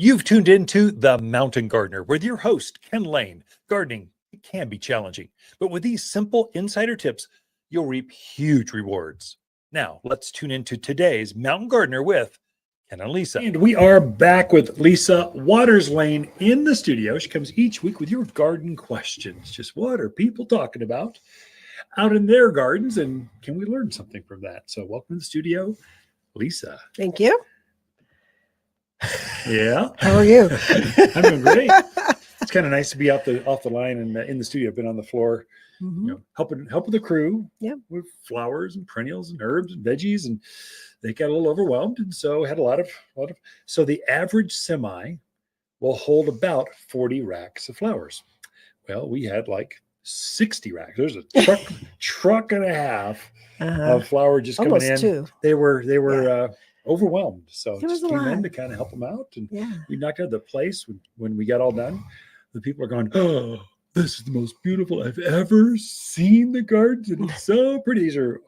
You've tuned into The Mountain Gardener with your host, Ken Lain. Gardening, it can be challenging, but with these simple insider tips, you'll reap huge rewards. Now, let's tune into today's Mountain Gardener with Ken and Lisa. And we are back with Lisa Waters-Lane in the studio. She comes each week with your garden questions. Just what are people talking about out in their gardens, and can we learn something from that? So welcome to the studio, Lisa. Thank you. Yeah. How are you? I'm doing great. It's kind of nice to be off the line and in the studio. I've been on the floor, helping the crew with flowers and perennials and herbs and veggies, and they got a little overwhelmed, and so had a lot of. So the average semi will hold about 40 racks of flowers. Well, we had like 60 racks. There's a truck and a half of flour just coming Almost in. Two. They were overwhelmed, so it was just a came lot. in to kind of help them out, and we knocked out the place. When we got all done, the people are going, "Oh, this is the most beautiful I've ever seen the gardens, and it's so pretty." These are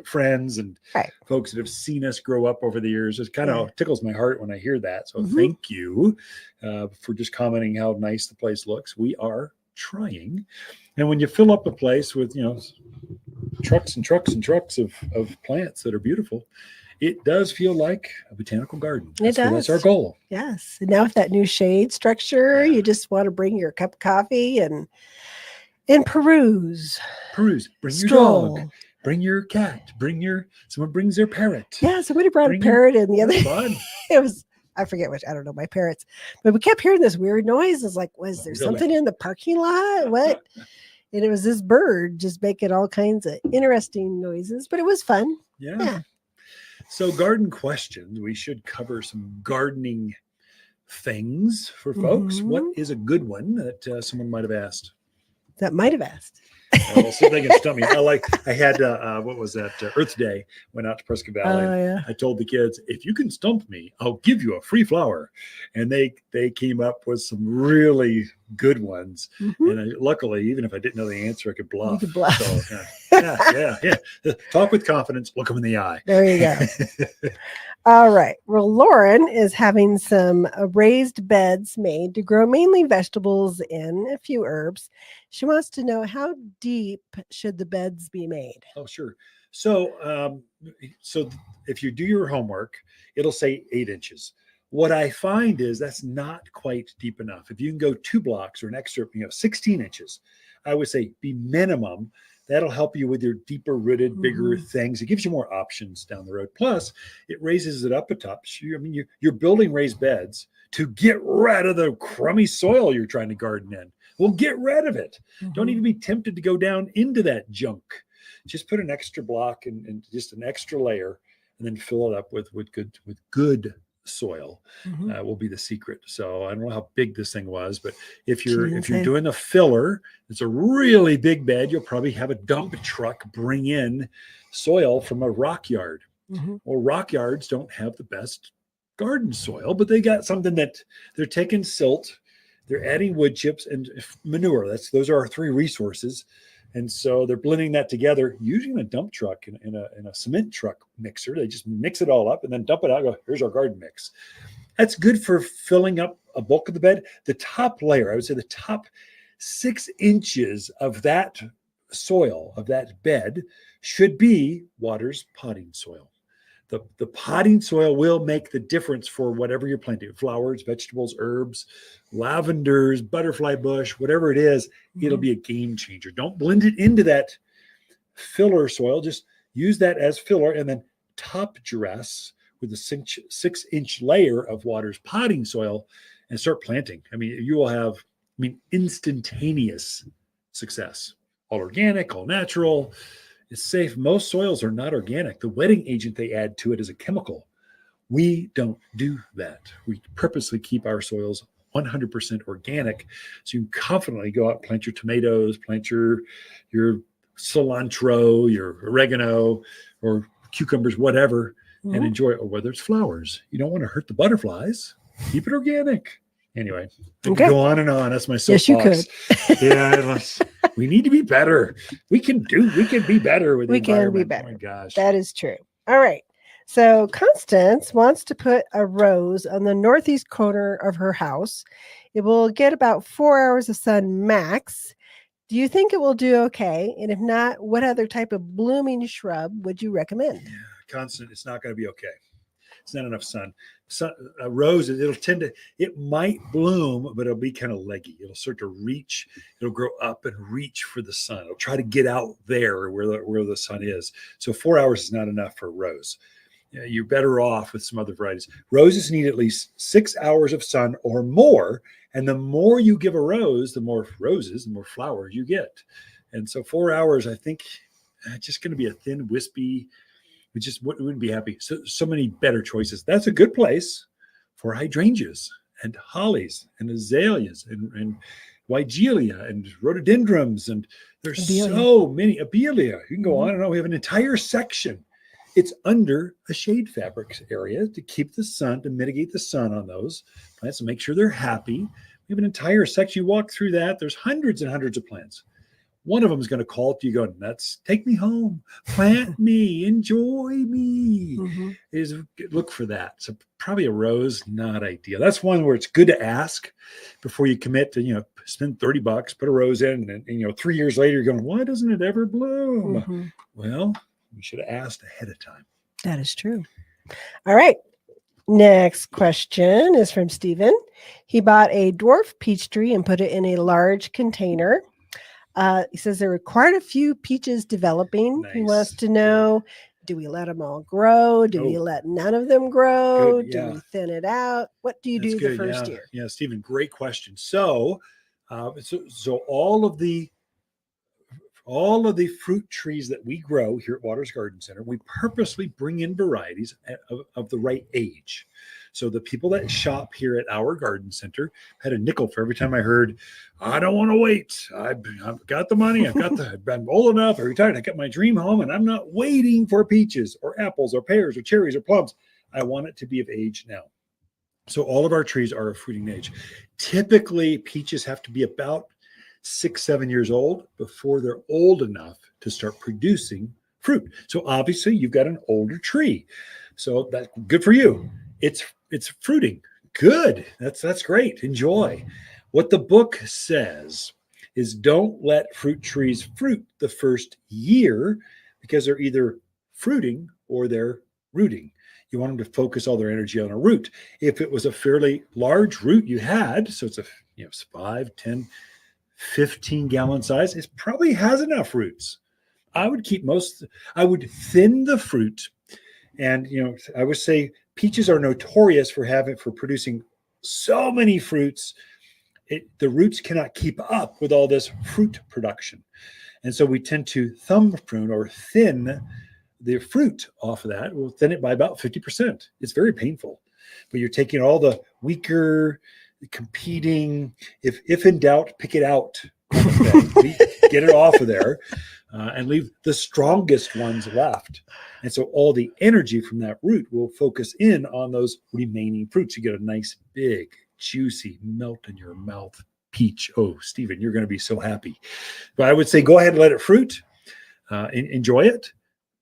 friends and folks that have seen us grow up over the years. It kind of tickles my heart when I hear that. So thank you for just commenting how nice the place looks. We are trying, and when you fill up a place with trucks and trucks and trucks of plants that are beautiful, it does feel like a botanical garden. It does. That's our goal. Yes. And now with that new shade structure, you just want to bring your cup of coffee and peruse. Bring Stroll. your dog. Bring your cat. Someone brings their parrot. Yeah, somebody brought a parrot in the other fun. It was, I forget which, I don't know, my parrots. But we kept hearing this weird noise. It's like, was there something in the parking lot? What? And it was this bird just making all kinds of interesting noises, but it was fun. Yeah. So garden questions, we should cover some gardening things for folks. What is a good one that someone might have asked? We'll see if they can stump me. I had, what was that? Earth Day, went out to Prescott Valley. I told the kids, if you can stump me, I'll give you a free flower. And they came up with some really good ones. And luckily, even if I didn't know the answer, I could bluff. You could bluff. So, talk with confidence, look them in the eye. There you go. All right. Well, Lauren is having some raised beds made to grow mainly vegetables and a few herbs. She wants to know, how deep should the beds be made? Oh, sure. So if you do your homework, it'll say 8 inches. What I find is that's not quite deep enough. If you can go 2 blocks or an extra, 16 inches, I would say be minimum. That'll help you with your deeper rooted, bigger things. It gives you more options down the road. Plus, it raises it up a top. You're building raised beds to get rid of the crummy soil you're trying to garden in. Well, get rid of it. Don't even be tempted to go down into that junk. Just put an extra block and just an extra layer, and then fill it up with good soil. Will be the secret. So I don't know how big this thing was, but if you're doing a filler, it's a really big bed, you'll probably have a dump truck bring in soil from a rock yard. Well, rock yards don't have the best garden soil, but they got something that they're taking silt, they're adding wood chips and manure. Those are our 3 resources. And so they're blending that together using a dump truck in a cement truck mixer. They just mix it all up and then dump it out. Go, here's our garden mix. That's good for filling up a bulk of the bed. The top layer, I would say the top 6 inches of that soil, of that bed, should be Waters potting soil. The potting soil will make the difference for whatever you're planting. Flowers, vegetables, herbs, lavenders, butterfly bush, whatever it is, it'll be a game changer. Don't blend it into that filler soil. Just use that as filler and then top dress with a 6-inch layer of Waters potting soil and start planting. You will have, instantaneous success. All organic, all natural. It's safe. Most soils are not organic. The wetting agent they add to it is a chemical. We don't do that. We purposely keep our soils 100% organic. So you can confidently go out and plant your tomatoes, plant your cilantro, your oregano, or cucumbers, whatever, and enjoy it. Or whether it's flowers. You don't want to hurt the butterflies. Keep it organic. Anyway, I can go on and on. That's my soapbox. Yes, you could. We need to be better. We can be better with the environment. We can be better. Oh my gosh. That is true. All right. So Constance wants to put a rose on the northeast corner of her house. It will get about 4 hours of sun max. Do you think it will do okay? And if not, what other type of blooming shrub would you recommend? Yeah, constant. It's not going to be okay. It's not enough sun. A rose, it might bloom, but it'll be kind of leggy. It'll start to reach. It'll grow up and reach for the sun. It'll try to get out there where the sun is. So 4 hours is not enough for a rose. You're better off with some other varieties. Roses need at least 6 hours of sun or more. And the more you give a rose, the more roses, the more flowers you get. And so 4 hours, I think, just going to be a thin, wispy. We just wouldn't be happy. So many better choices. That's a good place for hydrangeas and hollies and azaleas and weigelia and rhododendrons. And there's so many. Abelia. You can go on and on. We have an entire section. It's under a shade fabric area to keep the sun, to mitigate the sun on those plants and make sure they're happy. We have an entire section. You walk through that. There's hundreds and hundreds of plants. One of them is going to call to you going, "Nuts, take me home, plant me, enjoy me." Look for that. So probably a rose, not ideal. That's one where it's good to ask before you commit to, spend $30, put a rose in, and 3 years later you're going, "Why doesn't it ever bloom?" Well, you should have asked ahead of time. That is true. All right. Next question is from Stephen. He bought a dwarf peach tree and put it in a large container. He says there were quite a few peaches developing. Nice. He wants to know, do we let them all grow? Do we let none of them grow? Good, yeah. Do we thin it out? What do you do the first year? Yeah, Stephen, great question. So all of the fruit trees that we grow here at Waters Garden Center, we purposely bring in varieties of the right age. So the people that shop here at our garden center had a nickel for every time I heard, "I don't want to wait. I've got the money. I'm old enough. I'm retired. I got my dream home and I'm not waiting for peaches or apples or pears or cherries or plums. I want it to be of age now." So all of our trees are of fruiting age. Typically, peaches have to be about 6-7 years old before they're old enough to start producing fruit. So obviously you've got an older tree. So that's good for you. It's fruiting. Good. That's great. Enjoy. What the book says is don't let fruit trees fruit the first year because they're either fruiting or they're rooting. You want them to focus all their energy on a root. If it was a fairly large root you had, so it's a 5, 10, 15 gallon size, it probably has enough roots. I would thin the fruit. And, I would say peaches are notorious for producing so many fruits. The roots cannot keep up with all this fruit production. And so we tend to thumb prune or thin the fruit off of that. We'll thin it by about 50%. It's very painful, but you're taking all the weaker, competing, if in doubt, pick it out. Get it off of there and leave the strongest ones left. And so all the energy from that root will focus in on those remaining fruits. You get a nice, big, juicy, melt in your mouth peach. Oh, Stephen, you're going to be so happy. But I would say go ahead and let it fruit. Enjoy it.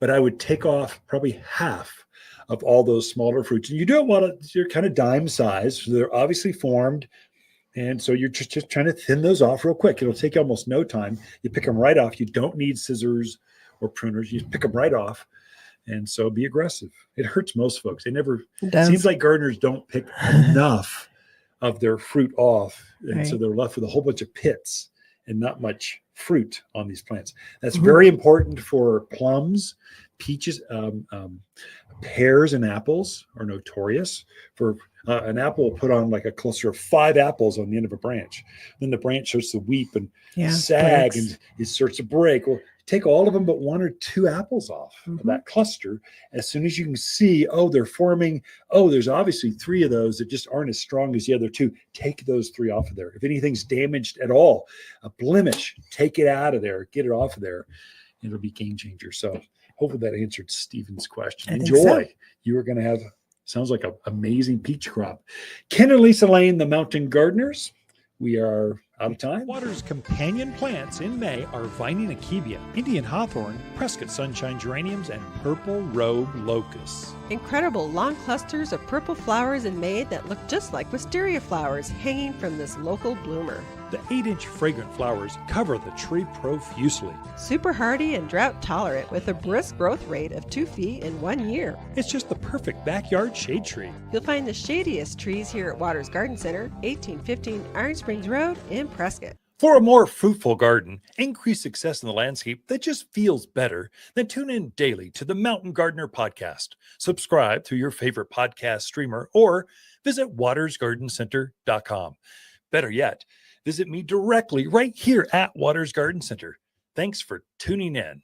But I would take off probably half of all those smaller fruits. And you don't want to, you're kind of dime size. So they're obviously formed. And so you're just trying to thin those off real quick. It'll take you almost no time. You pick them right off. You don't need scissors or pruners. You just pick them right off. And so be aggressive. It hurts most folks. It seems like gardeners don't pick enough of their fruit off. And so they're left with a whole bunch of pits and not much fruit on these plants. That's very important for plums, peaches, pears and apples are notorious for an apple will put on like a cluster of 5 apples on the end of a branch. Then the branch starts to weep and sag and it starts to break. Well, take all of them but 1 or 2 apples off of that cluster. As soon as you can see, they're forming, there's obviously 3 of those that just aren't as strong as the other 2. Take those 3 off of there. If anything's damaged at all, a blemish, take it out of there, get it off of there. It'll be game changer. So hopefully that answered Stephen's question. Enjoy. So. You are going to have, sounds like an amazing peach crop. Ken and Lisa Lain, the Mountain Gardeners. We are Out of time? Water's companion plants in May are Vining akebia, Indian hawthorn, Prescott sunshine geraniums, and purple robe locusts. Incredible long clusters of purple flowers in May that look just like wisteria flowers hanging from this local bloomer. The 8-inch fragrant flowers cover the tree profusely. Super hardy and drought tolerant with a brisk growth rate of 2 feet in 1 year. It's just the perfect backyard shade tree. You'll find the shadiest trees here at Waters Garden Center, 1815 Iron Springs Road in Prescott. For a more fruitful garden, increase success in the landscape that just feels better, then tune in daily to the Mountain Gardener podcast. Subscribe through your favorite podcast streamer or visit watersgardencenter.com. Better yet, visit me directly right here at Waters Garden Center. Thanks for tuning in.